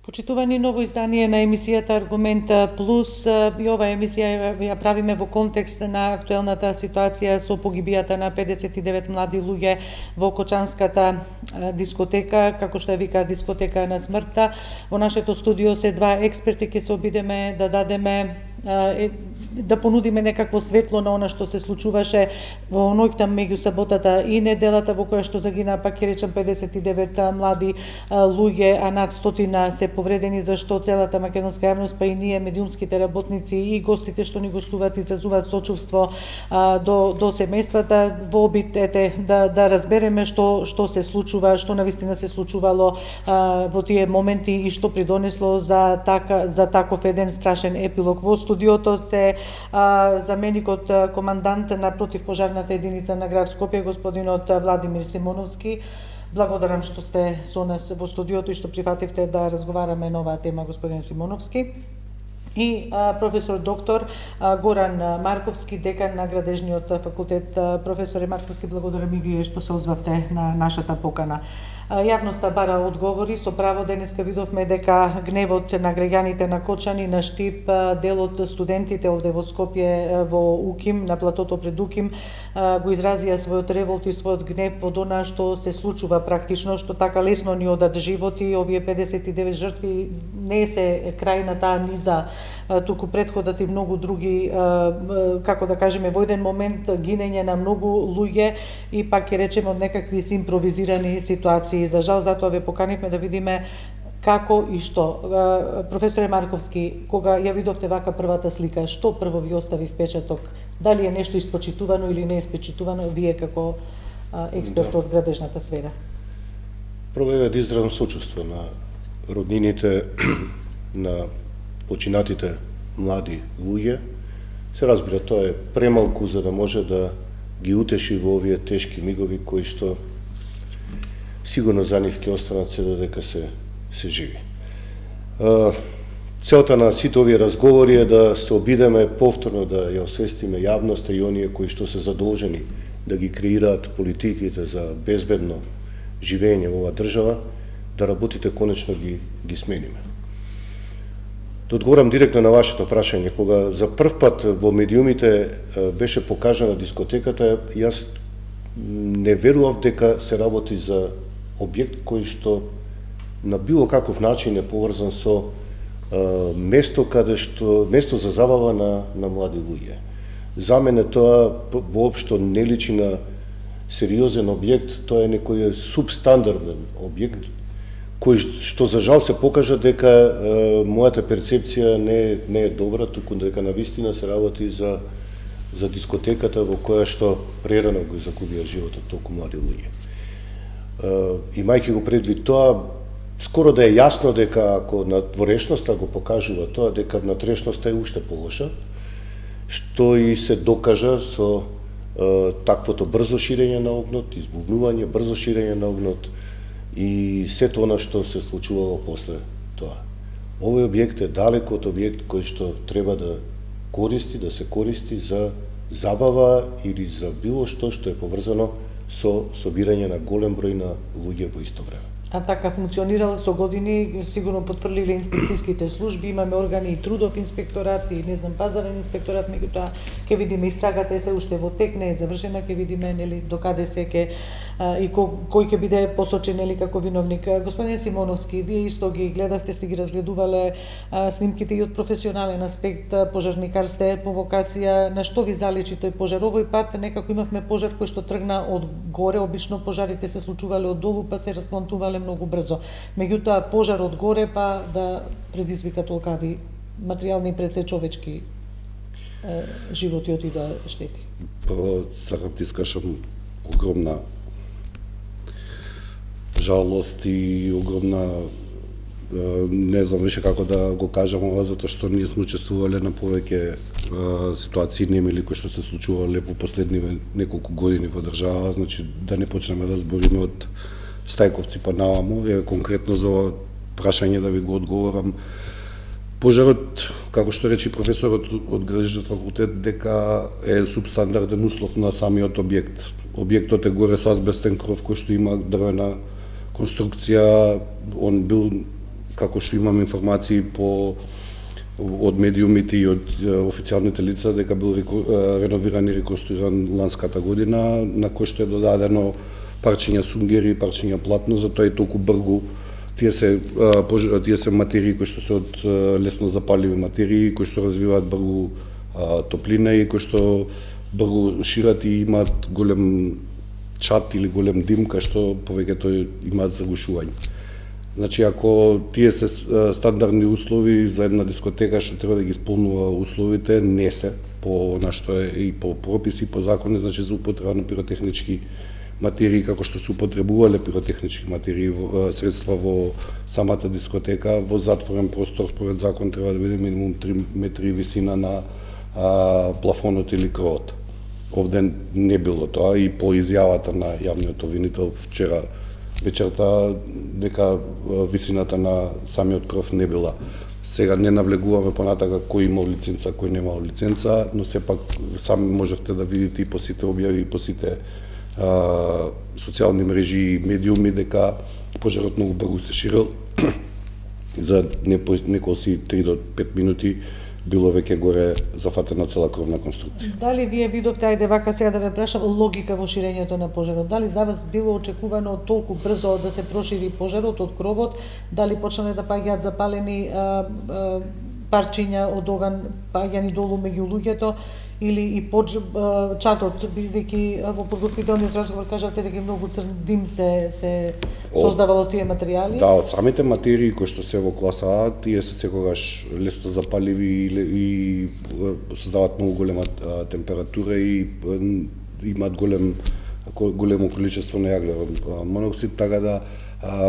Почитувани ново издание на емисијата Аргумент Плюс, и ова емисија ја правиме во контекст на актуелната ситуација со погибијата на 59 млади луѓе во Кочанската дискотека, како што ја вика дискотека на смртта. Во нашето студио се два експерти, ќе се обидеме да дадеме да понудиме некакво светло на она што се случуваше во ноќта меѓу саботата и неделата, во која што загина, пак ќе речем, 59 млади луѓе, а над 100 се повредени, зашто целата македонска јавност, па и ние медиумските работници и гостите што ни гостуваат, изразуваат сочувство до семејствата, во обид да разбереме што се случува, што навистина се случувало во тие моменти и што придонесло за таков еден страшен епилог. Во студиото се заменикот командант на противпожарната единица на град Скопје, господинот Владимир Симоновски. Благодарам што сте со нас во студиото и што прифативте да разговараме на оваа тема, господин Симоновски. И професор доктор Горан Марковски, декан на Градежниот факултет. Професоре Марковски, благодарам и вие што се озвавте на нашата покана. Јавноста бара одговори, со право денеска видовме дека гневот на граѓаните на Кочани, на Штип, дел од студентите овде во Скопје, во УКИМ, на платото пред УКИМ, го изразија својот револт и својот гнев во она што се случува практично, што така лесно ни одат животи. Овие 59 жртви не се крај на таа низа, туку предходат и многу други, како да кажеме, во еден момент гинење на многу луѓе и пак ќе речеме од некакви импровизирани ситуации. За жал, затоа ве поканивме да видиме како и што. Професоре Марковски, кога ја видовте вака првата слика, што прво ви остави впечаток? Дали е нешто испочитувано или не е испочитувано, вие како експерт од градежната сфера? Прво е да изразам сочувство на роднините на починатите млади луѓе. Се разбира, тоа е премалку за да може да ги утеши во овие тешки мигови кои што сигурно за нив ќе останат се додека се живи. Целта на сите овие разговори е да се обидеме повторно да ја освестиме јавноста и оние кои што се задолжени да ги креираат политиките за безбедно живење во оваа држава, да работите конечно ги смениме. Да одговорам директно на вашето прашање, кога за прв пат во медиумите беше покажана дискотеката, јас не верував дека се работи за објект кој што на било каков начин е поврзан со место за забава на млади луѓе. За мене тоа воопшто не личи на сериозен објект, тоа е некој субстандарден објект, кој што за жал се покажа дека мојата перцепција не е добра, туку дека навистина се работи за дискотеката во која што прерано го загубија животот толку млади луѓе. Имајќи го предвид тоа, скоро да е јасно дека ако надворешноста го покажува тоа, дека внатрешноста е уште полоша, што и се докажа со таквото брзо ширење на огнот, избувнување, брзо ширење на огнот и сето она што се случувало после тоа. Овој објект е далеко од објект кој што треба да се користи за забава или за било што е поврзано со собирање на голем број на луѓе во исто време. А така функционирал со години, сигурно потврлиле инспекцијските служби, имаме органи и трудов инспекторат и пазарен инспекторат, меѓутоа ќе видиме истрагата е се уште во тек, не е завршена, ќе видиме нели докаде се ќе и кој ќе биде посочен нели како виновник. Господин Симоновски, вие исто ги гледавте, сте ги разгледувале снимките и од професионален аспект, пожарникар сте по вокација, на што ви заличи тој пожар? Овој пат некако имавме пожар кој што тргна од горе, обично пожарите се случувале од долу па се расплантувале многу брзо. Меѓутоа пожар од горе па да предизвика толкави материјални и предсечовечки животи отида штети. Прво сакам да искажам огромна жалост и огромна не знам више како да го кажам ова, затоа што ние сме учествувале на повеќе ситуации немили кои што се случувале во последниве неколку години во држава, значи да не почнеме да збориме од Стајковци па наваму, конкретно за ова прашање да ви го одговорам. Пожарот, како што рече професорот од Градежниот факултет, дека е субстандарден услов на самиот објект. Објектот е горе со азбестен кров кој што има дрвена конструкција, он бил како што имам информации од медиумите и од официјалните лица дека бил реновиран и реконструиран ланската година, на кој што е додадено парчиња сунгери и парчиња платно, затоа и толку бргу тие се материи кои што се од лесно запаливи материи, кои што развиваат бргу топлина и кои што бргу шират и имаат голем чат или голем дим, кај што повеќето имаат загушување. Значи, ако тие се стандардни услови за една дискотека што треба да ги исполнува условите, не се, по нашто е и по прописи, по закони, значи за употреба на пиротехнички материи, како што се употребувале пиротехнички материи, средства во самата дискотека, во затворен простор, според закон, треба да биде минимум 3 метри висина на плафонот или кровот. Овде не било тоа и по изјавата на јавниот обвинител вчера вечерта дека висината на самиот кров не била. Сега не навлегуваме понатака кој имал лиценца, кој немал лиценца, но сепак сами можевте да видите и по сите објави и по сите социјални мрежи и медиуми дека пожарот многу брзо се ширил. За неколци 3 до 5 минути било веќе горе зафатена цела кровна конструкција. Дали вие видовте, ајде вака сега да ве прашам, логика во ширењето на пожарот? Дали за вас било очекувано толку брзо да се прошири пожарот од кровот? Дали почнале да паѓаат запалени парчиња од оган паѓани долу меѓу луѓето? Или и чатот, бидејќи во подготвителниот разговор кажате дека многу црн дим се создавало тие материјали? Да, од самите материи кои што се во класа А, тие се секогаш лесно запаливи и создаваат многу голема температура и имаат големо количество на јаглерод моноксид, така да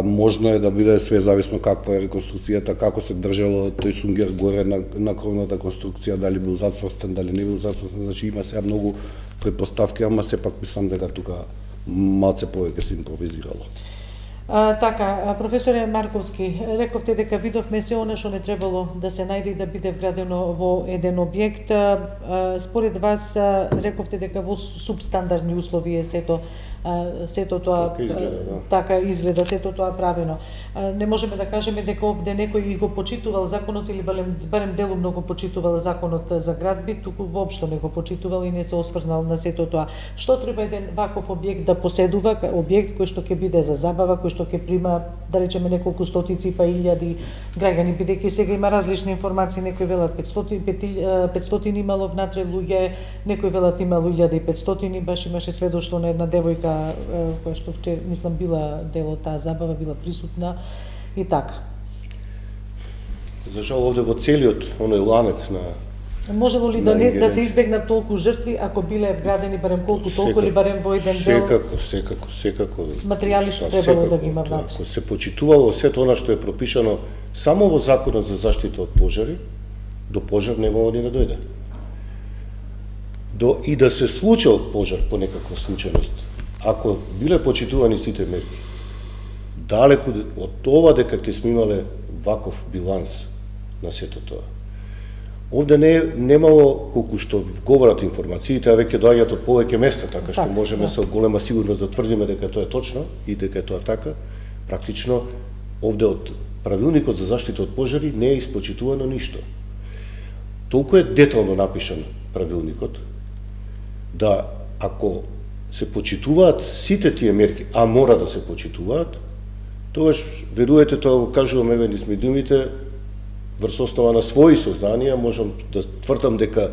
можно е да биде све зависно каква е реконструкцијата, како се држало тој сунгер горе на кровната конструкција, дали бил зацврстен, дали не бил зацврстен, значи има сега многу претпоставки, ама сепак мислам дека тука малце повеќе се импровизирало. Така, професоре Марковски, рековте дека видовме се она што не требало да се најде и да биде вградено во еден објект. Според вас, рековте дека во субстандардни услови е сето тоа така изгледа, сето тоа правено. Не можеме да кажеме дека овде некој и го почитувал законот или барем делумно го почитувал законот за градби, туку воопшто не го почитувал и не се осврнал на сето тоа. Што треба еден ваков објект да поседува, објект кој што ќе биде за забава, кој што ќе прима, да речеме, неколку стотици па илјади граѓани, бидејќи сега има различни информации, некои велат 500 имало внатре луѓе, некои велат имало 1500, баш имаше сведоштво на една девојка која што вчера, мислам, била дел од таа забава, била присутна и така. За жал овде во целиот оној ланец на можело ли да се избегнат толку жртви ако биле вградени барем колку толку или барем во еден дел? Секако. Материјали што требало да ги има внатре. Ако се почитувало сето она што е пропишано само во Законот за заштита од пожари, до пожар немало ни да дојде. И да се случил пожар по некаква случајност, ако биле почитувани сите мерки, далеку од това дека ќе сме имале ваков биланс на сето тоа. Овде немало, колку што говорат информациите, а веќе доаѓаат од повеќе места, така што можеме со голема сигурност да тврдиме дека тоа е точно и дека е тоа така. Практично, овде од правилникот за заштита од пожари не е испочитувано ништо. Толку е детално напишан правилникот, да ако се почитуваат сите тие мерки, а мора да се почитуваат, тогаш, веруете, тоа го кажувам еве низ медиумите, врз основа на своји сознанија, можам да тврдам дека,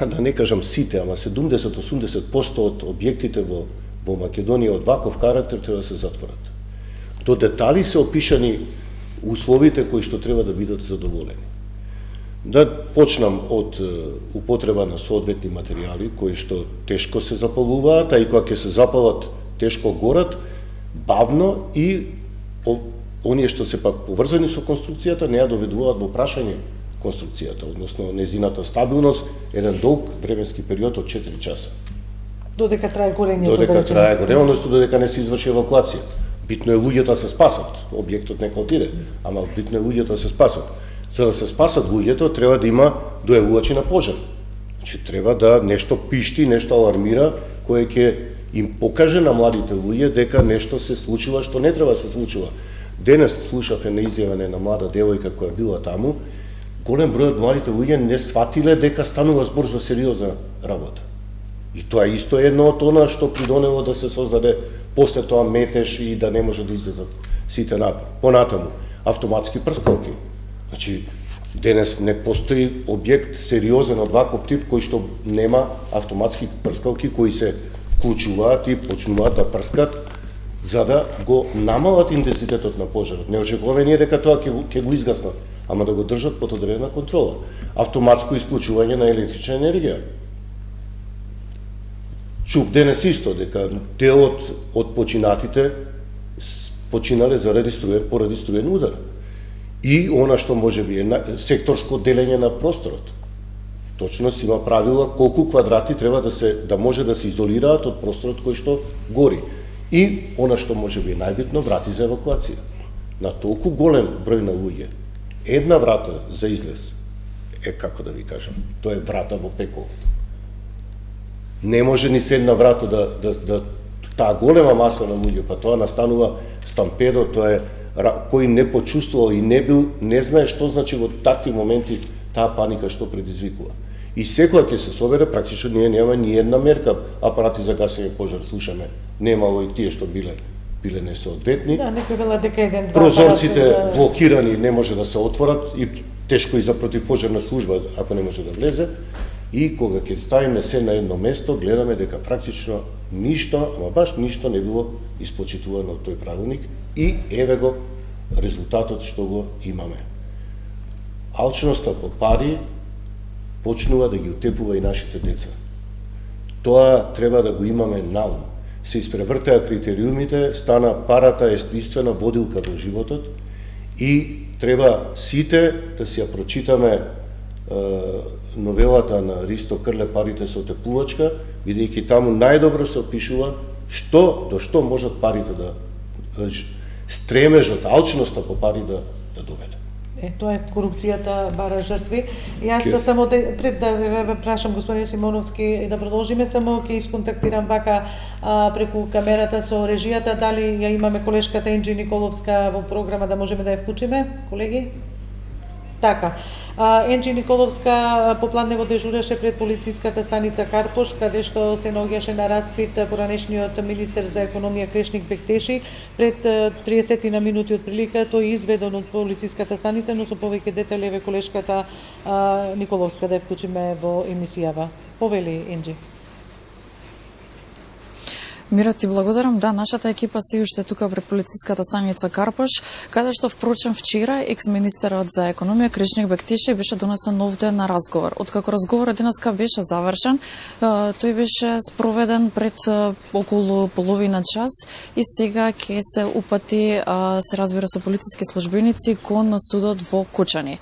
да не кажам сите, ама 70-80% од објектите во Македонија од ваков карактер треба да се затворат. До детали се опишани условите кои што треба да бидат задоволени. Да почнам од употреба на соодветни материјали кои што тешко се запалуваат, а и кога ќе се запалат тешко горат, бавно и оние што се пак поврзани со конструкцијата не ја доведуваат во прашање конструкцијата, односно незината стабилност, еден долг временски период од 4 часа. Додека трае горењето. Додека трае горење, односно додека не се изврши евакуација. Битно е луѓето да се спасат, објектот нека отиде, ама битно е луѓето да се спасат. За да се спасат луѓето, треба да има дојавувачи на пожар. Значи, треба да нешто пишти, нешто алармира, кое ќе им покаже на младите луѓе дека нешто се случува што не треба да се случува. Денес слушав една изјава на една млада девојка која била таму, голем број од младите луѓе не сватиле дека станува збор за сериозна работа. И тоа исто е едно од она што придонело да се создаде после тоа метеж и да не може да излезат сите понатаму. Автоматски прскалки. Значи, денес не постои објект сериозен од ваков тип кој што нема автоматски прскалки кои се вклучуваат и почнуваат да прскат за да го намалат интензитетот на пожарот. Не очекуваме ние дека тоа ќе го изгаснат, ама да го држат под одредена контрола. Автоматско исклучување на електрична енергија. Чув денес исто дека делот од починатите починале поради струен удар. И она што можеби е секторско делење на просторот. Точно си има правила колку квадрати треба да може да се изолираат од просторот кој што гори. И она што можеби е најбитно, врати за евакуација. На толку голем број на луѓе, една врата за излез е, како да ви кажам, тоа е врата во пеколот. Не може ни се една врата да таа голема маса на луѓе, па тоа настанува стампедо, тоа е кој не почувствувал и не знае што значи во такви моменти таа паника што предизвикува. И секоја ќе се собере, практично ние нема ни една мерка, апарати за гасење пожар, слушаме, немало и тие што биле несоодветни. Да, некој вела дека еден, два прозорците блокирани, не може да се отворат и тешко и за противпожарна служба ако не може да влезе. И кога ќе ставиме се на едно место, гледаме дека практично ништо, ама баш ништо не било испочитувано од тој правилник и еве го резултатот што го имаме. Алчноста по пари почнува да ги утепува и нашите деца. Тоа треба да го имаме на ум. Се испревртеа критериумите, стана парата единствена водилка во животот и треба сите да си ја прочитаме новелата на Ристо Крле "Парите со тепувачка", бидејќи таму најдобро се опишува до што можат парите да стремежот, алчноста по пари да доведе. Тоа е корупцијата бара жртви. Јас само пред да ве прашам господин Симоновски да продолжиме, само ќе исконтактирам вака преку камерата со режијата, дали ја имаме колешката Енџи Николовска во програма да можеме да ја вклучиме, колеги? Така. Енџи Николовска попладнево дежуреше пред полициската станица Карпош, каде што се наоѓаше на распит поранешниот министер за економија Крешник Бектеши. Пред 30 на минути од прилика тој изведен од полициската станица, но со повеќе детали ве колешката Николовска да ја вклучиме во емисијава. Повели Енџи. Мира, ти благодарам. Да, нашата екипа се уште тука пред полициската станица Карпош, каде што впрочем вчера екс-министерот за економија Крешник Бектеши беше донесен овде на разговор. Откако разговорот денеска беше завршен, тој беше спроведен пред околу половина час и сега ќе се упати, се разбира, со полициски службеници кон судот во Кучани.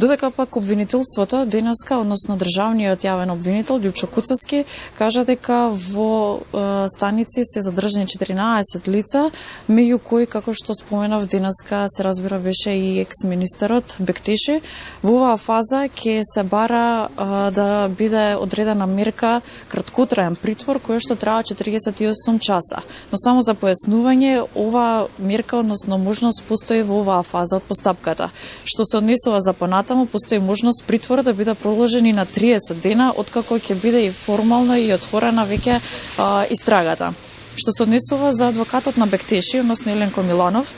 Додека пак обвинителството денеска, односно државниот јавен обвинител Љупчо Куцевски, кажа дека во станица се задржани 14 лица, меѓу кои, како што споменав денеска, се разбира беше и екс-министерот Бектеши. Во оваа фаза ќе се бара да биде одредена мерка краткотраен притвор, која што траа 48 часа. Но само за појаснување, оваа мерка, односно можност, постои во оваа фаза од постапката. Што се однесува за понатаму, постои можност притвор да биде продолжен и на 30 дена, откако ќе биде и формално и отворена веќе истрагата. Што се однесува за адвокатот на Бектеши, односно Еленко Миланов,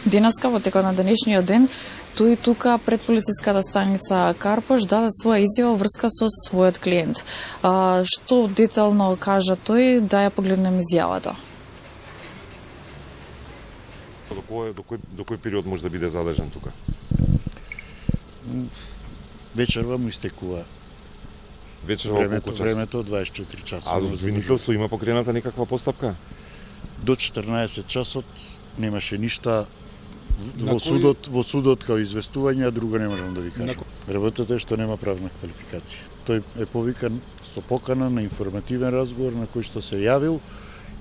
денеска во текот на денешниот ден, тој тука пред полициската станица Карпош даде своја изјава врска со својот клиент. Што детално кажа тој, да ја погледнем изјавата. До кој период може да биде задржан тука? Вечерва му истекува времето 24 часа. А обвинителство има покрената некаква постапка? До 14 часот немаше ништа во судот као известување, а друго не можам да ви кажам. Работата е што нема правна квалификација. Тој е повикан со покана на информативен разговор на кој што се јавил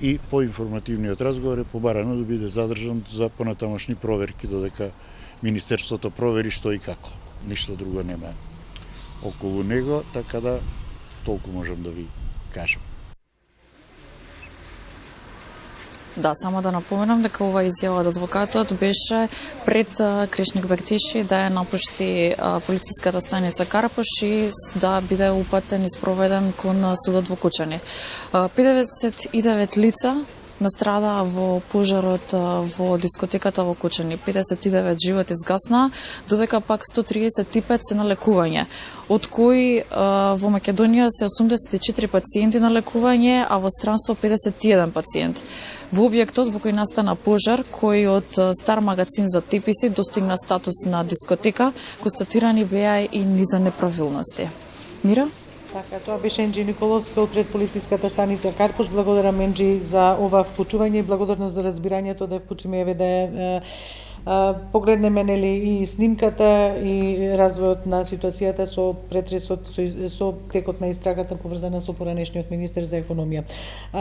и по информативниот разговор е побарано да биде задржан за понатамошни проверки додека Министерството провери што и како. Ништо друго нема околу него, така да толку можам да ви кажам. Да, само да напоменам дека ова изјава од адвокатот беше пред Кришник Бектиши да ја напушти полициската станица Карпош и да биде упатен и спроведен кон судот во Кучани. 59 лица настрада во пожарот во дискотеката во Кучани. 59 животи изгасна, додека пак 135 се на лекување, од кои во Македонија се 84 пациенти на лекување, а во странство 51 пациент. Во објектот во кој настана пожар, кој од стар магазин за теписи достигна статус на дискотека, констатирани беа и низа неправилности. Мира? Така, тоа беше Енџи Николовска пред полициската станица Карпош. Благодарам Енџи за ова вклучување и благодарност за разбирањето да вклучиме еве да погледнеме нели и снимката и развојот на ситуацијата со претресот со текот на истрагата поврзана со поранешниот министер за економија.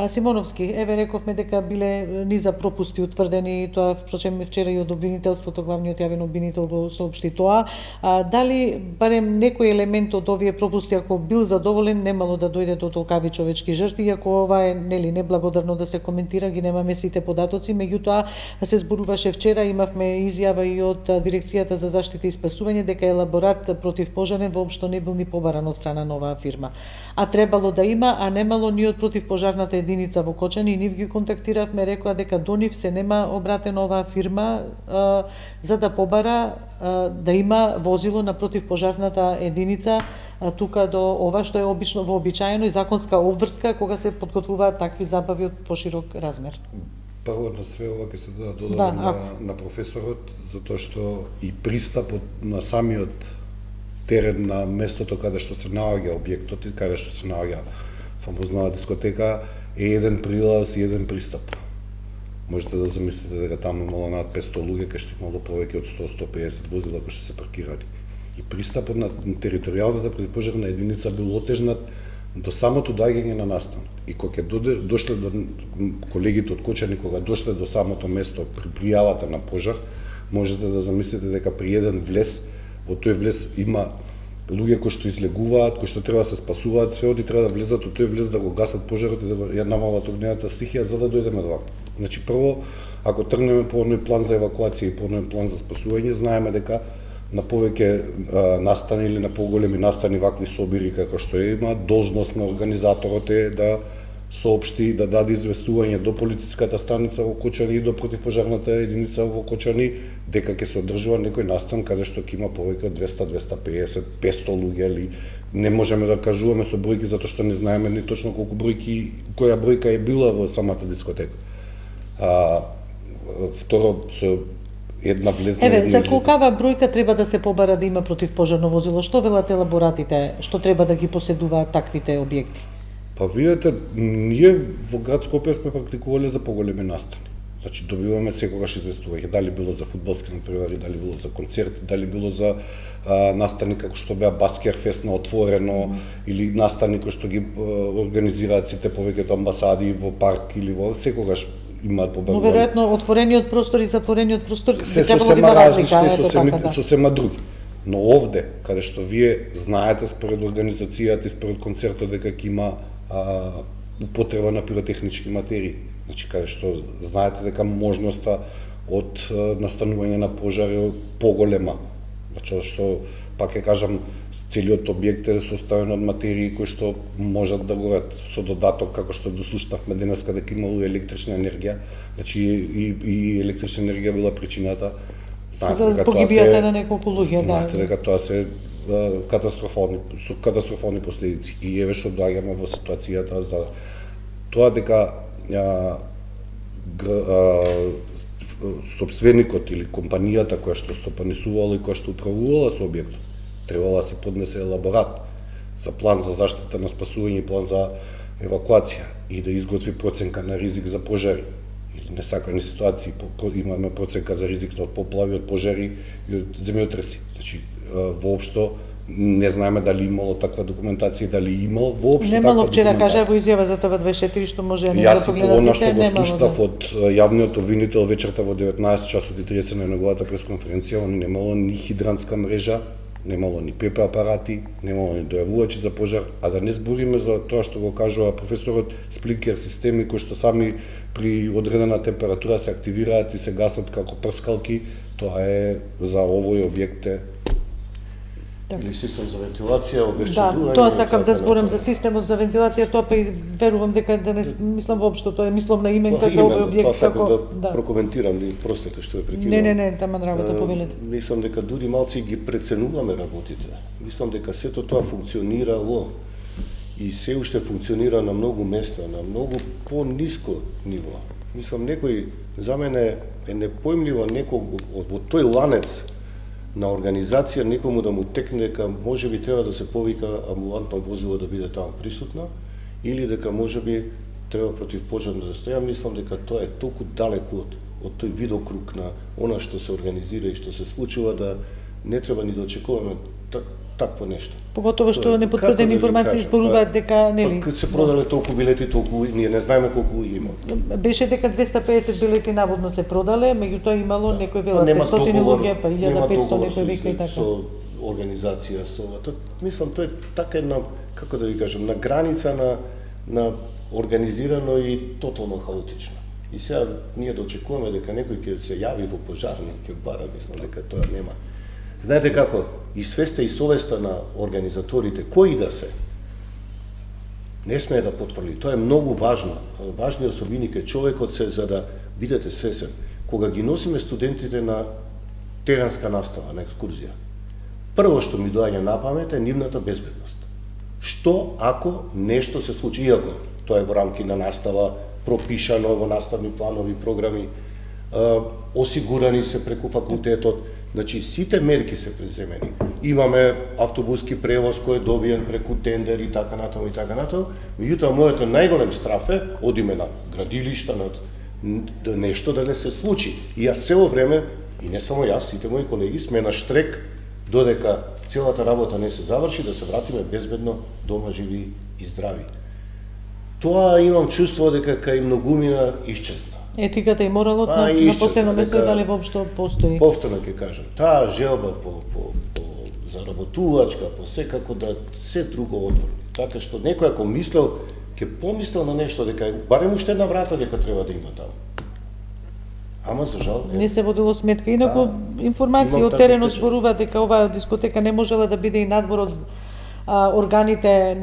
Симоновски, еве рековме дека биле низа пропусти утврдени, тоа впрочем вчера и од обвинителството, главниот јавен обвинител го соопшти тоа. Дали барем некој елемент од овие пропусти ако бил задоволен немало да дојде до толкави човечки жртви, иако ова е нели неблагодарно да се коментира, ги немаме сите податоци, меѓутоа се зборуваше вчера, имавме изјава и од Дирекцијата за заштита и спасување дека елаборат против пожарен воопшто не бил ни побаран од страна на оваа фирма. А требало да има, а немало ни од противпожарната единица во Кочани и нив ги контактиравме, рекоа дека до нив се нема обратена оваа фирма за да побара да има возило на противпожарната единица тука до ова што е обично вообичаено и законска обврска кога се подготвуваат такви забави од поширок размер. Прво на све ова ќе се додадам на професорот, затоа што и пристапот на самиот терен на местото каде што се наоѓа објектот и каде што се наоѓа фамознава дискотека е еден прилаз и еден пристап. Можете да замислите дека таму имало над 500 луѓе, кај што имало повеќе од 100-150 возила кои што се паркирани. И пристапот на територијалната противпожарна единица бил отежнат до самото доаѓање на настан. И кога ќе дошле до колегите од Кочани, кога дошле до самото место при пријавата на пожар, можете да замислите дека при еден влез, во тој влез има луѓе кои што излегуваат, кои што треба да се спасуваат, се оди треба да влезат во тој влез да го гасат пожарот и да ја намалат огнената стихија за да дојдеме до вака. Значи прво, ако тргнеме по оној план за евакуација и по оној план за спасување, знаеме дека на повеќе настани или на поголеми настани вакви собири како што има, должност на организаторот е да соопшти, да даде известување до полициската станица во Кочани и до противпожарната единица во Кочани дека ќе се одржува некој настан каде што ќе има повеќе од 200, 250, 500 луѓе, или не можеме да кажуваме со бројки затоа што не знаеме ни точно колку бројки, која бројка е била во самата дискотека. Второ, со една влезна Еве, за колкава бројка треба да се побара да има противпожарно возило? Што велат елаборатите? Што треба да ги поседуваат таквите објекти? Па видете, ние во град Скопје сме практикувале за поголеми настани. Значи добиваме секогаш известување, дали било за фудбалски натпревари, дали било за концерти, дали било за настани како што беа Баскерфест на отворено или настани кои што ги организираат сите повеќето амбасади во парк или во секогаш имаат побарување. Но веројатно отворениот простор и затворениот простор се требало да има разлика, сосема други. Но овде, каде што вие знаете според организацијата и според концертот дека ќе има употреба на пиротехнички материи, значи каде што знаете дека можноста од настанување на пожар е поголема. Значи што пак ќе кажам, целиот објект е составен од материи кои што можат да горат со додаток како што дослушнавме денеска дека имало електрична енергија, значи и електрична енергија била причината. За погибијата на неколку луѓе, да. Знаете дека тоа се катастрофални последици. И еве што доаѓаме во ситуацијата за тоа дека сопственикот или компанијата која што стопанисувала и која што управувала со објектот требала да се поднесе елаборат за план за заштита на спасување и план за евакуација и да изготви проценка на ризик за пожари или несакани ситуации. Имаме проценка за ризик од поплави, од пожари и од земјотреси. Значи воопшто не знаеме дали имало таква документација, дали имало воопшто таква немало вчера кажа во изјава за ТВ24 што може да погледат сите, немало. Јас што го слуштав од јавниот обвинител вечерта во 19 часот и 30 на неговата пресконференција, он немало ни хидрантска мрежа, немало ни ПП апарати, немало ни дојавувачи за пожар, а да не збориме за тоа што го кажува професорот, сплинкер системи кои што сами при одредена температура се активираат и се гасат како прскалки, тоа е за овој објект или систем за вентилација, обезчедување. Да, тоа сакав да зборам за системот за вентилација, тоа па и верувам дека да не мислам воопшто, тоа е мисловна именка за овој објект. Тоа сакав да прокоментирам, простете што е прекинувам. Не, таман работа повелете. Мислам дека дури малци ги преценуваме работите. Мислам дека сето тоа функционирало и се уште функционира на многу места, на многу по-ниско ниво. Мислам, некој, за мене е непојмливо некој во тој ланец на организација некому да му текне дека можеби треба да се повика амбулантно возило да биде таму присутно или дека можеби треба противпожарно да стоја. Мислам дека тоа е толку далеку од тој видокруг на она што се организира и што се случува да не треба ни да очекуваме такво нешто. Поготово што непотврдени информации зборуваат дека нели. Кога се продале толку билети, толку ние не знаеме колку луѓе има. Беше дека 250 билети наводно се продале, меѓутоа имало некој велат 500 луѓе, па 1500 некој вика и така. Со организација, со мислам тоа е така една, како да ви кажам, на граница на организирано и тотално хаотично. И сега ние да очекуваме дека некој ќе се јави во пожарник, ќе бара, мислам дека тоа нема. Знаете како, и свеста и совеста на организаторите, кои да се, не смее да потврди. Тоа е многу важно. Важни особини кај човекот се за да бидете свесен. Кога ги носиме студентите на теренска настава, на екскурзија, прво што ми доаѓа на памет е нивната безбедност. Што ако нешто се случи, иако тоа е во рамки на настава, пропишано во наставни планови, програми, осигурани се преку факултетот, значи сите мерки се преземени. Имаме автобуски превоз кој е добиен преку тендер и така натаму и така натаму. Меѓутоа мојот најголем страф е одиме на градилишта, да нешто да не се случи. И јас цело време, и не само јас, сите мои колеги сме на штрек додека целата работа не се заврши, да се вратиме безбедно дома живи и здрави. Тоа имам чувство дека кај многумина исчезна. Етиката и моралот на последно место е дали воопшто постои. Повторно ќе кажам, таа желба по заработувачка, по секако да се друго отвори. Така што некој ако мислел, ќе помислел на нешто дека барем уште една врата дека треба да има таму. Ама за жал не се водило сметка. Инаку информации од теренот зборуваат дека оваа дискотека не можела да биде и надвор од органите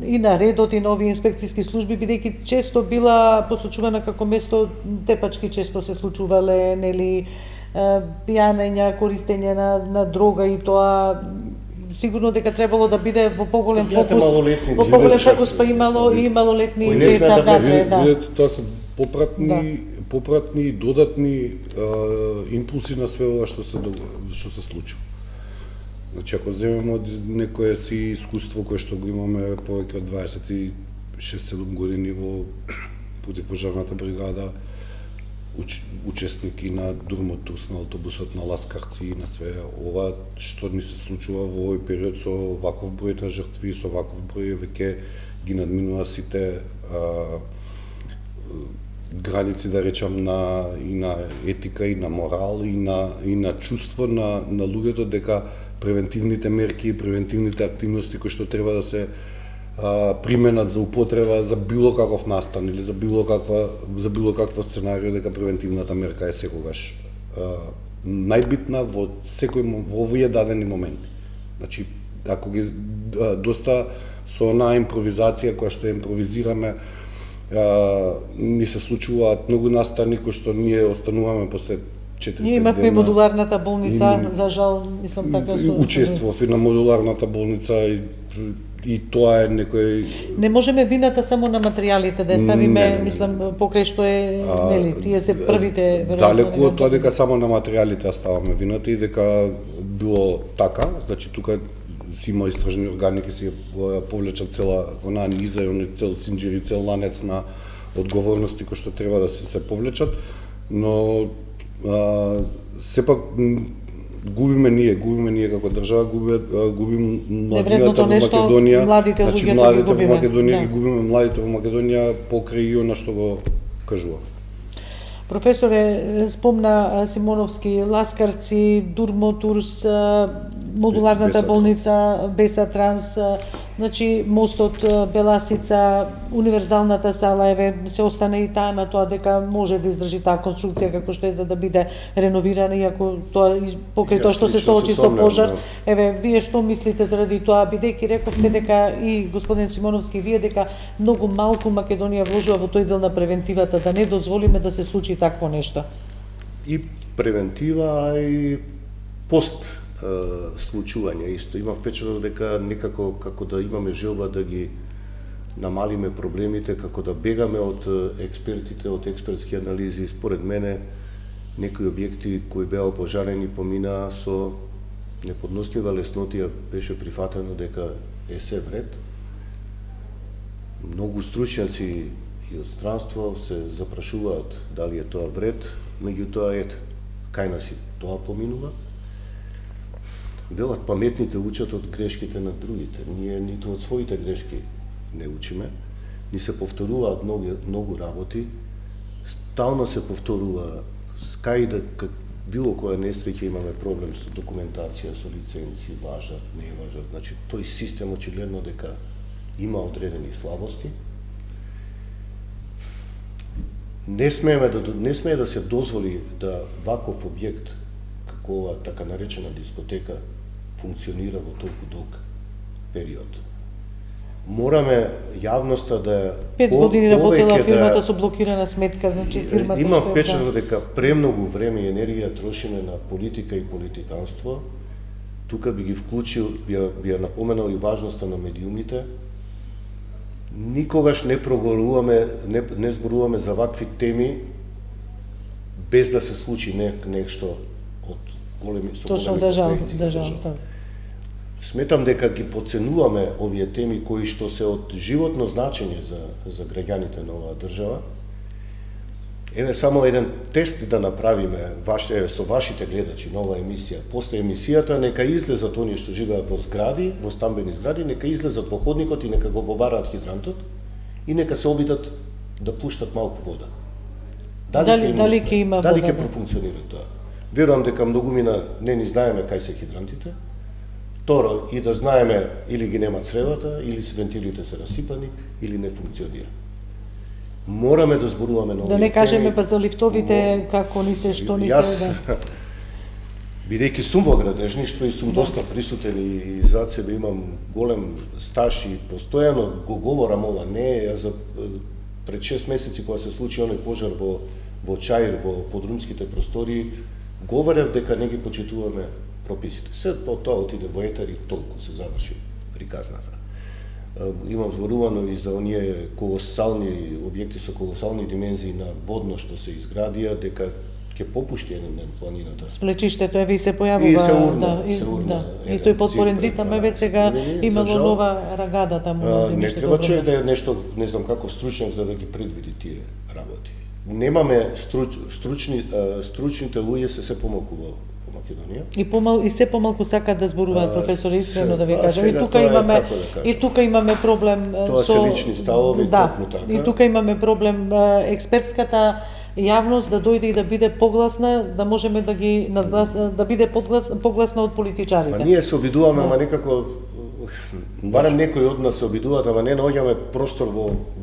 и на редот и на овие инспекциски служби, бидејќи често била посочувана како место тепачки, често се случувале, нели, пијанења, користење на дрога и тоа сигурно дека требало да биде во поголем фокус, па имало и малолетни деца, да. Тоа се попратни и додатни импулси на све ова што се случува. Значи, ако земеме од некое си искуство кое што го имаме повеќе од 26-7 години во противпожарната бригада, учесник на Дурмотурс, на автобусот на Ласкарци и на све ова што ни се случува во овој период со ваков број на жртви, со ваков број веќе ги надминува сите граници, да речам, и на етика, и на морал, и на чувство на луѓето дека превентивните мерки и превентивните активности кои што треба да се применат за употреба за било каков настан или за било каква сценарио, дека превентивната мерка е секогаш најбитна во овие дадени моменти. Значи, ако ги доста со онаа импровизација која што импровизираме, ни се случуваат многу настани кои што ние остануваме после 4 дена. Ние имавме и модуларната болница, за жал, мислам така со учествував и на модуларната болница и тоа е некој. Не можеме вината само на материјалите да ја ставиме, мислам, покрај што е, нели, тие се првите веројатно. Далеку од тоа дека само на материјалите ја ставаме вината и дека било така, значи тука си има истражни органи ки си повлечат цела онаа низа и цел синџир и цел ланец на одговорности кои што треба да се повлечат, но сепак губиме ние како држава, губим младината во Македонија, младите во Македонија ги губиме младите во Македонија покрај и она што го кажува. Професоре, спомна Симоновски, Ласкарци, Дурмотурс, модуларната Беса болница, Беса Транс, значи мостот Беласица, универзалната сала, еве се остане и таа на тоа дека може да издржи таа конструкција како што е за да биде реновирана, иако тоа покрај тоа што се лично соочи се со сомневам, пожар. да. Еве, вие што мислите заради тоа, бидејќи рековте дека и господин Симоновски, вие дека многу малку Македонија вложува во тој дел на превентивата, да не дозволиме да се случи такво нешто? И превентива, а и пост случување исто. Имам впечаток дека некако како да имаме желба да ги намалиме проблемите, како да бегаме од експертите, од експертски анализи. Според мене, некои објекти кои беа опожарени поминаа со неподнослива леснотија, беше прифатено дека е се вред. Многу стручњаци и од странство се запрашуваат дали е тоа вред, меѓутоа ет, кај нас и тоа поминува. Велат паметните учат од грешките на другите. Ние ниту од своите грешки не учиме. Ни се повторуваат многу работи. Стално се повторува. Кај да било која несреќа имаме проблем со документација, со лиценци, важат, не важат. Значи, тој систем очигледно дека има одредени слабости. Не смее да се дозволи да ваков објект, како ова така наречена дискотека, функционира во толку долг период. Мораме јавноста да 5 години работела повеќе фирмата со блокирана сметка, значи фирмата Имам што е впечаток дека премногу време и енергија трошиме на политика и политиканство. Тука би ги вклучил, би ја напоменал и важноста на медиумите. Никогаш не проговоруваме, не зборуваме за вакви теми без да се случи нешто од големи со Точно, големи за жал, последици. за жал. Сметам дека ги подценуваме овие теми кои што се од животно значење за граѓаните на оваа држава. Еве само еден тест да направиме со вашите гледачи на оваа емисија. После емисијата нека излезат оние што живеат во згради, во стамбени згради, нека излезат во ходникот и нека го побараат хидрантот и нека се обидат да пуштат малку вода. Дали ќе има дали вода, ќе да. профункционира тоа? Верувам дека многумина не ни знаеме кај се хидрантите. Второ, и да знаеме или ги нема цревата, или вентилите се расипани, или не функционира. Мораме да зборуваме на овие Да не кажеме теми. па за лифтовите како ни се, што ни се, да. Бидејќи сум во градежништво и сум доста присутен и зад себе имам голем стаж и постојано го говорам ова, не е за пред 6 месеци кога се случи оној пожар во Чаир, во подрумските простории, говорев дека не ги почитуваме прописите. Се по тоа отиде во етер и толку се заврши приказната. Имам зборувано и за оние колосални објекти со колосални димензии на водно што се изградија, дека ќе попушти еден ден планината. Сплечиштето еве и се појавува, И се урна, да, се урна да. И еден тој потворен зид, зид, ама да, веќе сега за имало жал, нова рагада таму на Не земјиште. треба човек да е нешто, не знам каков стручњак за да ги предвиди тие работи. Немаме стручните луѓе се помалку во Македонија. И се помалку сакаат да зборуваат, професор, искрено да ви кажам. И сега тука тоа е, имаме како да кажам, и тука имаме проблем Тоа се лични ставови, да, токму така. и тука имаме проблем експертската јавност да дојде и да биде погласна, да можеме да ги да биде погласна од политичарите. Па ние се обидуваме, ама некако барем некои од нас се обидуваат, ама не наоѓаме простор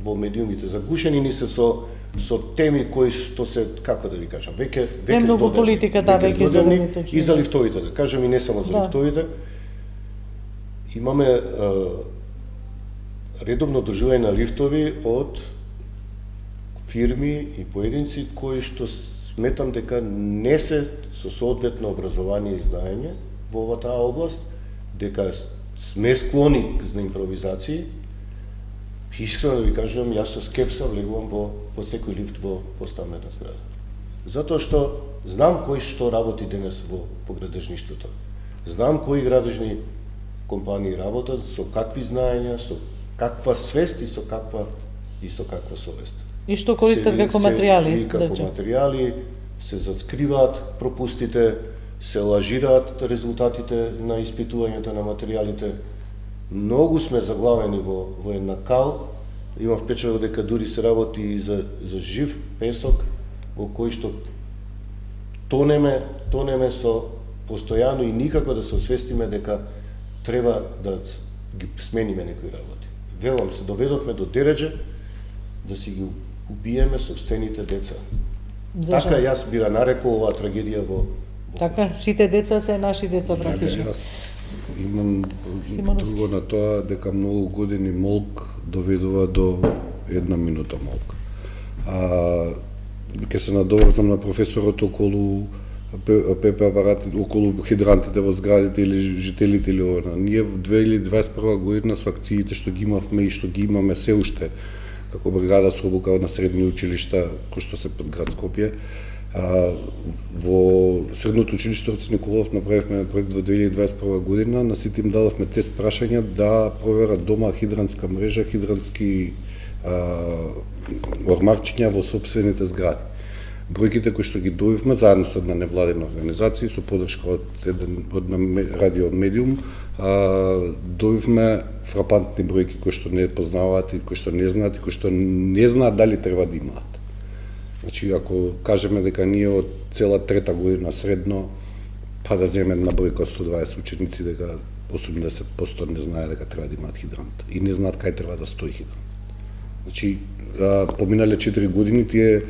во медиумите. Загушени ни се со теми кои што се, како да ви кажам, веќе Премногу здодевни, политика, да, веќе здодевни, здодевни, точно. и за лифтовите, да кажем, и не само за Да. лифтовите. Имаме редовно одржување на лифтови од фирми и поединци кои што сметам дека не се со соодветно образование и знаење во оваа таа област, дека сме склони за импровизации. Искрено да ви кажувам, јас со скепса влегувам во секој лифт во стамбена зграда. Затоа што знам кој што работи денес во градежништвото. Знам кои градежни компании работат, со какви знаења, со каква свест и со каква совест. И што користат како материјали. И како материјали се заскриваат пропустите, се лажираат резултатите на испитувањето на материјалите. Многу сме заглавени во една кал. Имам впечаток дека дури се работи и за жив песок, во кој што тонеме со постојано и никако да се освестиме дека треба да ги смениме некои работи. Велам се, доведовме до дереже да си ги убиеме собствените деца. Зашо? Така јас би ја нарекол оваа трагедија во Така, сите деца се наши деца практично. Јас имам друго на тоа дека многу години молк доведува до 1 минута молк. Ке се надоврзам на професорот околу ПП апарати, околу хидрантите во зградите или жителите или ова. Ние во 2021 година со акциите што ги имавме и што ги имаме се уште како бригада со обука на средни училишта кои што се под град Скопје, во средното училиште Оци Николов направивме проект во 2021 година, на сите им дадовме тест прашања да проверат дома хидрантска мрежа, хидрантски ормарчиња во сопствените згради. Бројките кои што ги добивме заедно со една невладина организација со поддршка од една радио медиум, добивме фрапантни бројки кои што не познаваат и кои што не знаат и кои што не знаат дали треба да имаат. Значи, ако кажеме дека ние од цела трета година средно, па да земеме на бројка 120 ученици, дека 80% не знае дека треба да имаат хидрант и не знаат кај треба да стои хидрант. Значи, поминале 4 години тие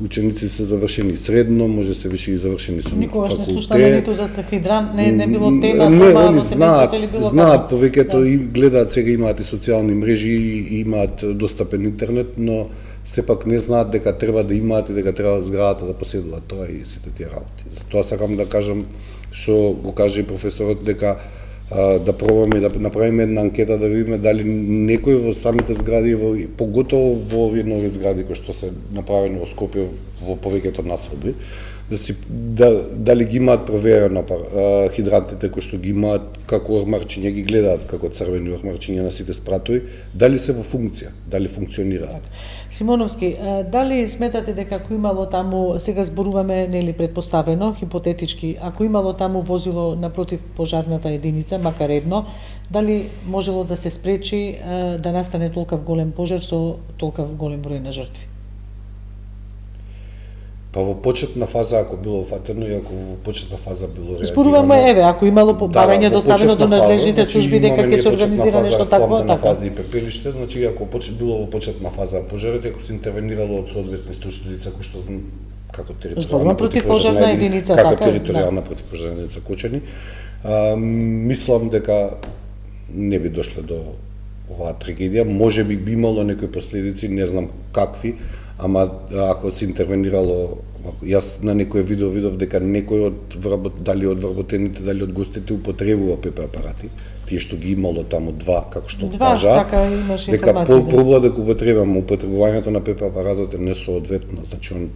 ученици се завршени средно, може се више и завршени со Никогаш не слушнаме ниту за хидрант, не било тема, не, во они семејството или било знаат повеќето и гледаат, сега имаат и социјални мрежи и имаат достапен интернет, но сепак не знаат дека треба да имаат и дека треба зградата да поседуваат тоа и сите тие работи. Затоа сакам да кажам што го каже и професорот дека да пробаме да направиме една анкета да видиме дали некој во самите згради, поготово во овие нови згради кои што се направени во Скопје во повеќето населби, дали ги имаат проверено хидрантите кои што ги имаат како ормарчиња, ги гледаат како црвени ормарчиња на сите спратови, дали се во функција, дали функционираат. Симоновски, дали сметате дека ако имало таму, сега зборуваме нели претпоставено, хипотетички, ако имало таму возило напротив пожарната единица, макар едно, дали можело да се спречи да настане толков голем пожар со толков голем број на жртви? Па во почетна фаза, ако било фатено и ако во почетна фаза било реагирано... Зборуваме, еве, ако имало барање доставено до надлежните служби дека ќе се организира нешто такво, така. Фаза и пепелиште, значи ако било во почетна фаза пожарот, ако се интервенирало од соодветни stručни лица кои што како територијална противпожарна единица, како така, територијална противпожарна единица Кочани, мислам дека не би дошле до оваа трагедија, можеби би имало некои последици, не знам какви, ама ако се интервенирало, јас на некој видео видов дека некој дали од вработените, дали од гостите употребува ПП апарати, тие што ги имало таму два, како што кажа, така имаше дека информација. пробува дека употребувањето на ПП апаратот е несоодветно, значи он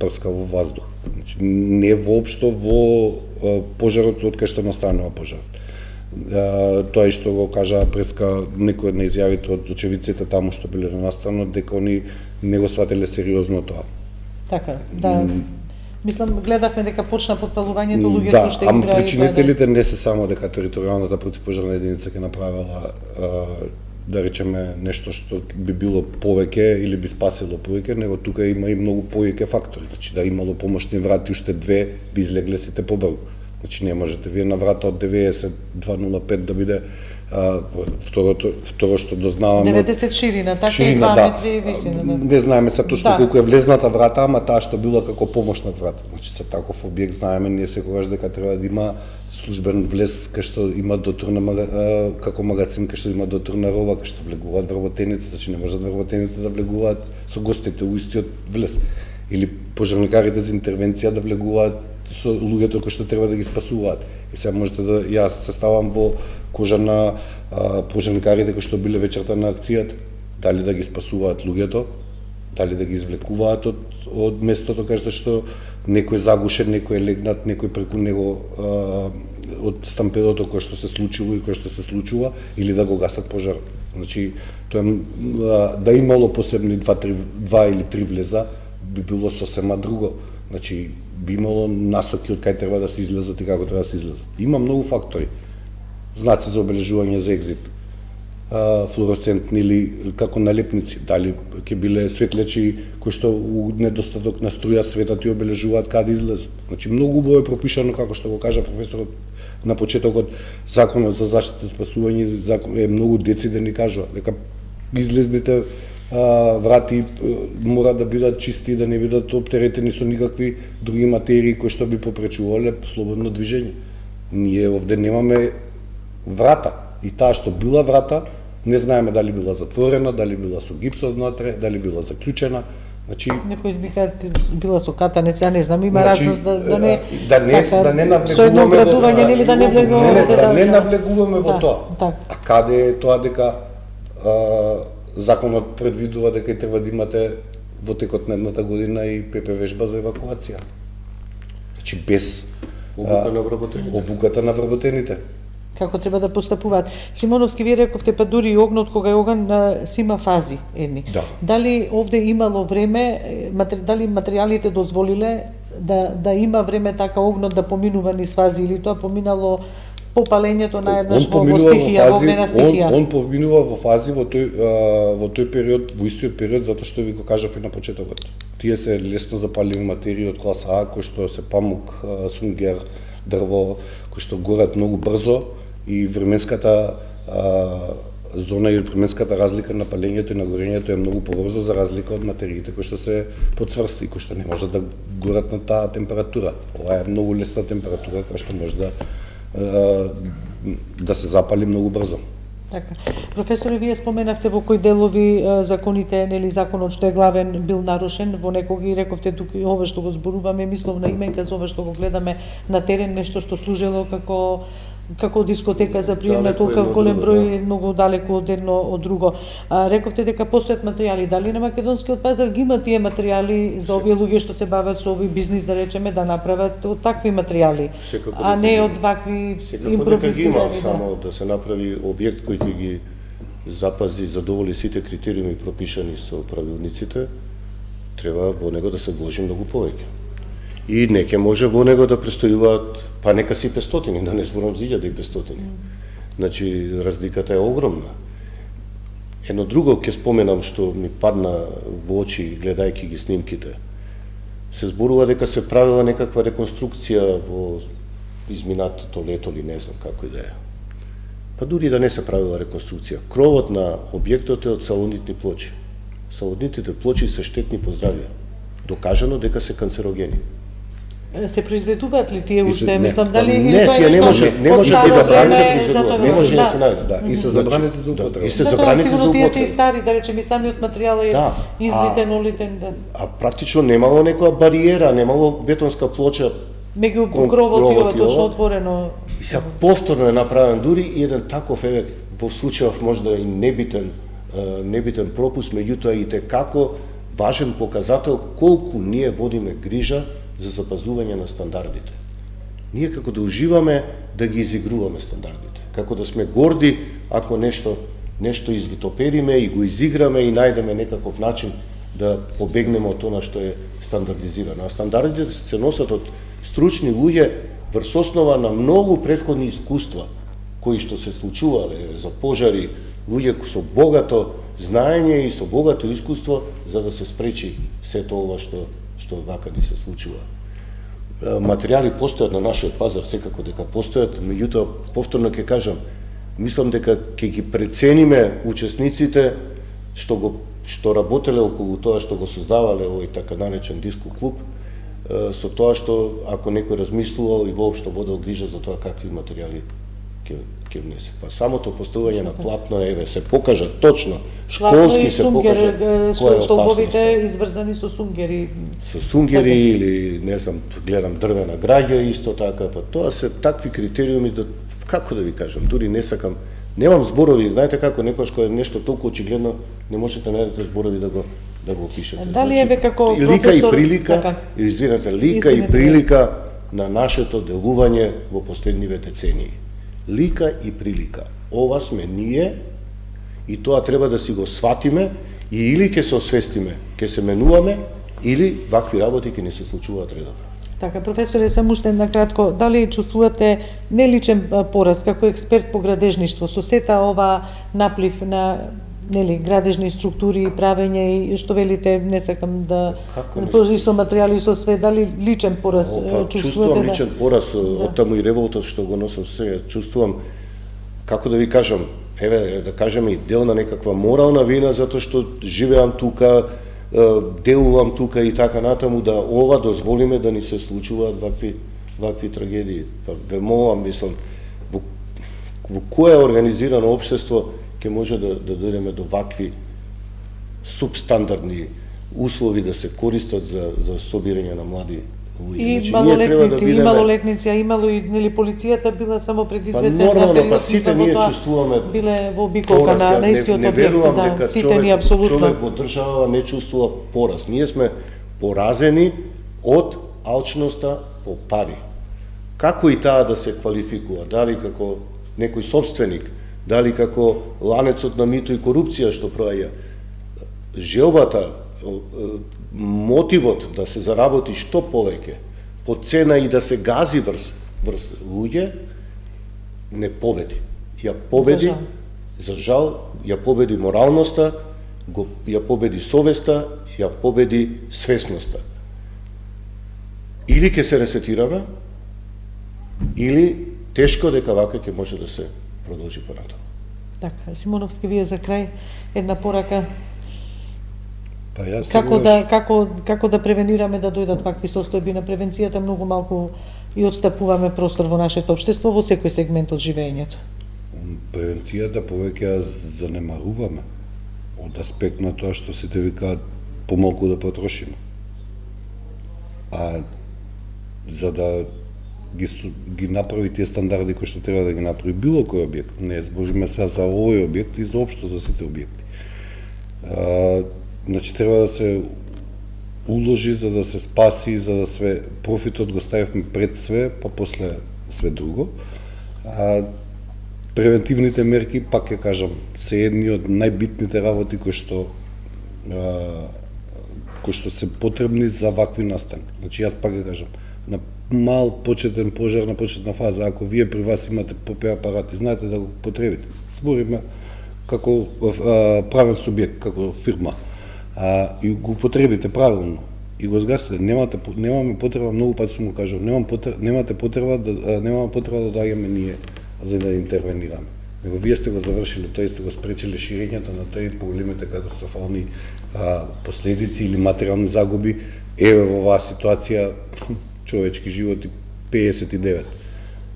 прска во воздух. Значи не воопшто во пожарот од кај што настанува пожарот. Тоа и што го кажа преска некој од изјавите од очевидците таму што биле на настанот, дека они не го свателе сериозно тоа. Така, да. Мислам, гледавме дека почна подпалувањето, луѓето што ама играат. причинителите не се само дека територијалната противпожарна единица ќе направила да речеме нешто што би било повеќе или би спасило повеќе, него тука има и многу повеќе фактори. Значи да имало помошни врати уште две, би излегле сите побрзо. Значи не можете вие на врата од 90-205 да биде второ што дознаваме 90 ширина, така и 2 метри висина. Да. Не знаеме се точно колку е влезната врата, ама таа што била како помошна врата. Значи се таков објект знаеме ние секогаш дека треба да има службен влез кај што има дотурна како магазин кај што има дотурна роба, кај што влегуваат вработените, значи не можат вработените да влегуваат со гостите у истиот влез или пожарникарите за интервенција да влегуваат со луѓето кои што треба да ги спасуваат. И сега можете да јас се ставам во кожа на пожарникарите кои што биле вечерта на акцијата, дали да ги спасуваат луѓето, дали да ги извлекуваат од местото кај што некој загушен, некој легнат, некој преку него од стампедото кој што се случило и кој што се случува, или да го гасат пожар. Значи тоа да имало посебни 2 или 3 влеза би било сосема друго. Значи би имало насоки од кај треба да се излезат и како треба да се излезат. Има многу фактори. Знаци за обележување за екзит. флуоресцентни или како налепници, дали ќе биле светлечи кои што у недостаток на струја светат и обележуваат каде излезат. Значи многу убаво е пропишано, како што го кажа професорот на почетокот, законот за заштита и спасување е многу дециден и кажува дека излезните врати мора да бидат чисти, да не бидат оптеретени со никакви други материи кои што би попречувале слободно движење. Ние овде немаме врата и таа што била врата, не знаеме дали била затворена, дали била со гипс внатре, дали била заклучена. Значи некои викаат била со катанец, ја не знам, има разност да не навлегуваме со едно градување нели да не влегуваме да не навлегуваме во тоа. А каде е тоа дека законот предвидува дека и треба да имате во текот на едната година и ПП вежба за евакуација. Значи без обуката на вработените. Како треба да постапуваат. Симоновски, вие рековте, па дури и огнот, кога е оган, си има фази едни. Да. Дали овде имало време, дали материјалите дозволиле да има време така огнот да поминува низ фази, или тоа поминало по палењето на еднаш во стихија, во огнена стихија? Он поминува во фази во тој период, во истиот период, затоа што ви го кажав и на почетокот. Тие се лесно запаливи материи од класа А, кои што се памук, сунгер, дрво, кои што горат многу брзо, и временската зона и временската разлика на палењето и на горењето е многу побрзо за разлика од материите кои што се подцврсти, кои што не можат да горат на таа температура. Ова е многу лесна температура која што може да се запали многу брзо. Така. Професоре, вие споменавте во кои делови законите, нели законот што е главен бил нарушен, во некои рековте тука ова што го зборуваме мисловна именка за ова што го гледаме на терен, нешто што служило како дискотека за прием на толка голем број, многу далеку од едно од друго. Рековте дека постојат материјали, дали на македонскиот пазар ги има тие материјали за овие луѓе што се бават со овој бизнис, да речеме, да направат од такви материјали, а не од вакви импровизирани? Само да се направи објект кој ќе ги запази, задоволи сите критериуми пропишани со правилниците, треба во него да се вложи многу повеќе. И не ќе може во него да престојуваат, па нека си 500, да не зборам за 1500. Значи, разликата е огромна. Едно друго ќе споменам што ми падна во очи гледајќи ги снимките. Се зборува дека се правила некаква реконструкција во изминатото лето или не знам како и да е. Па дури да не се правила реконструкција, кровот на објектот е од салонитни плочи. Салонитните плочи се штетни по здравје. Докажано дека се канцерогени. Се произведуваат ли тие уште? Мислам, дали не, тие не може да се забранете, не може да се најдат. Да, и се забранете за употреба. И се забранете за употреба. Тие се и стари, да речем, и самиот материјал е излитен, олитен. А практично немало некоја бариера, немало бетонска плоча меѓу кровот и ова точно отворено. И се повторно е направен дури и еден таков во случајов можда и небитен пропуст, меѓутоа и како важен показател колку ние водиме грижа за запазување на стандардите. Ние како да уживаме да ги изигруваме стандардите, како да сме горди ако нешто извитопериме и го изиграме и најдеме некаков начин да побегнеме од тоа што е стандардизирано. А стандардите се носат од стручни луѓе врз основа на многу претходни искуства кои што се случувале за пожари, луѓе со богато знаење и со богато искуство за да се спречи сето ова што вака ни се случува. Материјали постојат на нашиот пазар, секако дека постојат, меѓутоа повторно ќе кажам, мислам дека ќе ги прецениме учесниците што работеле околу тоа што го создавале овој така наречен диско клуб, со тоа што ако некој размислувал и воопшто водел грижа за тоа какви материјали ќе внесе. Па самото поставување на платно се покажа точно, школски се покажа која е столбовите изврзани со сунгери. Со сунгери или не знам, гледам дрвена граѓа исто така, па тоа се такви критериуми да како да ви кажам, дури не сакам, немам зборови, знаете како некојаш кога е нешто толку очигледно не можете најдете зборови да го опишете. Дали еве како професор лика и прилика, лика и прилика на нашето делување во последниве децении. Лика и прилика. Ова сме ние и тоа треба да си го сватиме и или ќе се освестиме, ќе се менуваме, или вакви работи ќе не се случуваат редовно. Така, професоре, само уште на кратко, дали чувствувате не личен пораз како експерт по градежништво со сета ова наплив на градежни структури и правење и што велите, не сакам да и со материјали и со све, дали личен пораз чувствувате? Чувствувам личен пораз, оттаму и револтот што го носам сега, чувствувам, како да ви кажам, да кажеме и дел на некаква морална вина затоа што живеам тука, делувам тука и така натаму, да ова дозволиме да ни се случуваат вакви трагедии. Па ве молам, мислам, во кое организирано општество ќе може да дојдеме до вакви субстандардни услови да се користат за собирање на млади луѓе. И малолетници, а имало и полицијата била само пред известен период. Па сите ние чувствуваме биле во обиколка на истиот објект, сите ние апсолутно. Човек во држава не чувствува пораз. Ние сме поразени од алчноста по пари. Како и таа да се квалификува, дали како некој собственик, дали како ланецот на мито и корупција што проаѓа. Желбата, мотивот да се заработи што повеќе по цена и да се гази врз луѓе не победи. Ја победи, за жал, ја победи моралноста, ја победи совеста, ја победи свесноста. Или ќе се ресетираме, или тешко дека вака ќе може да се продолжи понатаму. Така, Симоновски, вие за крај една порака. Па јас како да превенираме да дојдат вакви состојби на превенцијата, многу малку и отстапуваме простор во нашето општество во секој сегмент од живењето. Превенцијата повеќе ја занемаруваме од аспект на тоа што сите викаат помалку да потрошиме. А за да ги направи тие стандарди кои што треба да ги направи било кој објект, не збориме сега за овој објект и заопшто за сите објекти. Значи треба да се уложи за да се спаси, за да све профитот го ставивме пред све, па после све друго. Превентивните мерки, пак ќе кажам, се едни од најбитните работи кои што се потребни за вакви настани. Значи јас пак ќе кажам, на мал почетен пожар на почетна фаза, ако вие при вас имате ПП апарат и знаете да го потребите, збориме како правен субјект, како фирма, и го потребите правилно и го згасите, немаме потреба, многу пати сум го кажал, немаме потреба да доаѓаме ние за да интервенираме. Него вие сте го завршили, тој сте го спречили ширењето на тој поголемите катастрофални последици или материјални загуби. Еве во оваа ситуација човечки животи 59.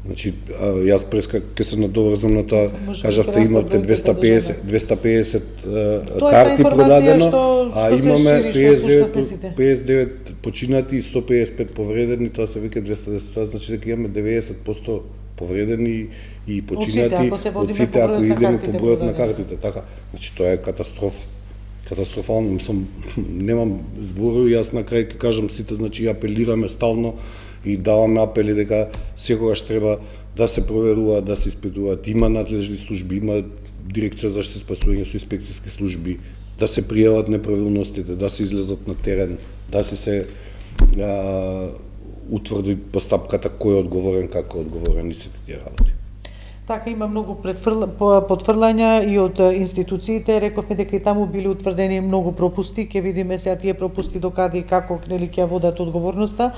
Значи, јас преска ќе се надоврзам на тоа, кажавте имате 250 карти продадено, а имаме 59 починати и 155 повредени, тоа се вика 210, тоа значи дека имаме 90% повредени и починати од сите ако идеме по бројот на картите, така. Значи тоа е катастрофа. Катастрофално, немам зборови, јас на крај ќе кажам сите, значи апелираме стално и даваме апели дека секогаш треба да се проверува, да се испитуваат. Има надлежни служби, има дирекција за заштита и спасување со инспекциски служби, да се пријават неправилностите, да се излезат на терен, да се утврди постапката кој е одговорен, како е одговорен и сите тие работи. Така, има многу потврлања и од институциите, рековме дека и таму били утврдени многу пропусти, ќе видиме сега тие пропусти докаде и како ќе водат одговорноста.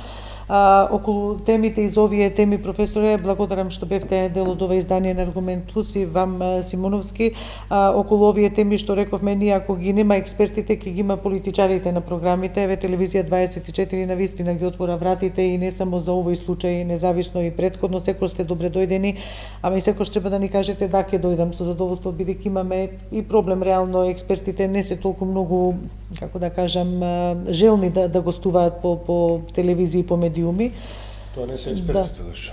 Околу темите из овие теми, професоре, благодарам што бевте дел од ова издание на Аргумент Плюс и вам, Симоновски. Околу овие теми што рековме ние, ако ги нема експертите, ќе ги има политичарите на програмите. Еве Телевизија 24 навистина ги отвора вратите и не само за овој случај, независно и претходно, секој сте добре дојдени, ама и секој треба да ни кажете да ќе дојдам со задоволство, бидејќи имаме и проблем реално, експертите не се толку многу, како да кажам, желни да гостуваат по телевизија и по медиуми. Тоа не се експертите зашто.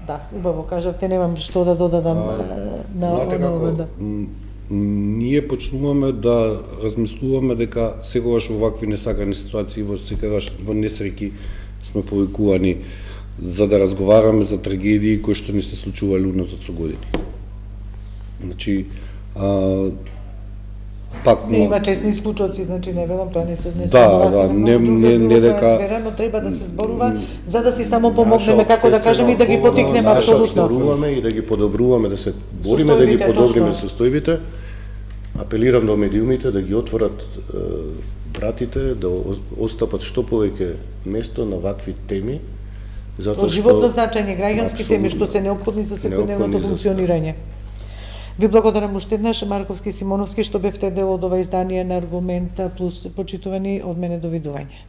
Да, убаво кажавте, немам што да додадам на ова. Ние почнуваме да размислуваме дека секогаш во вакви несакани ситуации, секогаш во несреќи сме повикувани за да разговараме за трагедии кои што ни се случувале уназад со години. Значи, Пак Не има честни случаи, значи не велам, тоа не се не Да, се не дека сфера, но треба да се зборува за да си само помогнеме, како да кажеме, и да ги потикнеме апсолутно. Зборуваме и да ги подобруваме, да се бориме да ги подобриме состојбите. Апелирам до медиумите да ги отворат вратите, да остапат што повеќе место на вакви теми, затоа Од што животно значење, граѓански теми што се неопходни за секојдневното функционирање. Ви благодарам уште еднаш, Марковски и Симоновски, што бевте дел од ова издание на Аргумента плюс, почитувани, од мене довидување.